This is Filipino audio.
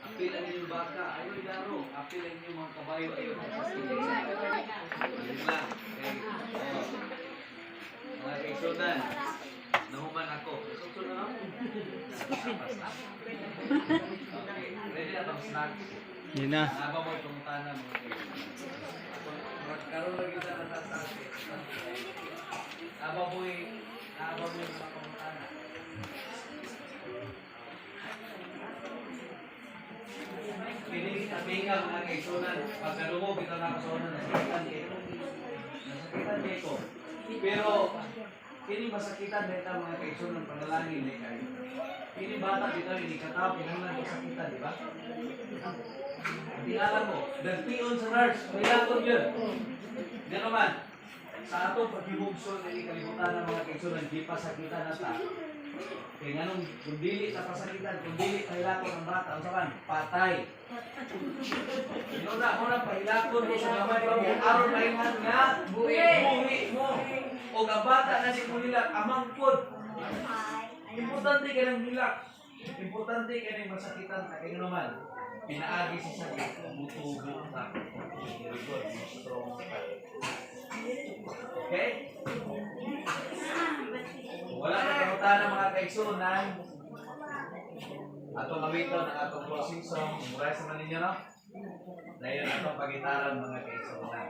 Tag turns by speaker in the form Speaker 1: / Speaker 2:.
Speaker 1: Apil ang inyong baka, ayaw laro. Apil ang inyong mga kabayo, ayaw. Yun lang. Mga kaisunan, nahuman ako. Susunod ako. Okay, ready na itong snacks.
Speaker 2: Yun na.
Speaker 1: Naba mo itong tanang mga kaisunan. Karoon lagi sa natatake. Naba mo'y mga pangutanan. Pinag mga kaisunan, pagkalumo kita nakasonan, nasakitan dito. Pero, kini masakitan dito mga kaisunan, panalangin na kayo. Kini bata dito, hindi katao, pinangan masakitan, di ba? Hindi alam mo, nagpion sa nurse, may lakon yun. Yan naman, sa atong paghibugson, hindi kalimutan ng mga kaisunan, di pasakitan na ta. Kaya nga nung kung dili sa pasakitan, kung dili pahilakon ng bata, ang saman, patay. Una pahilakon mo sa gamay pa mo, aron na inhan nga, buhi mo. O ang bata na si Kulilak, amangkod. Importante ka ng hilak. Importante ka ng masakitan, kaya naman, pinaagi sa sakit, mutubo na. Strong. Okay? Wala na kamutan ng mga kaigsunan. Atong awito ng atong closing song. Mura sa maninyo, no? Dahil atong pagitaran mga kaigsunan.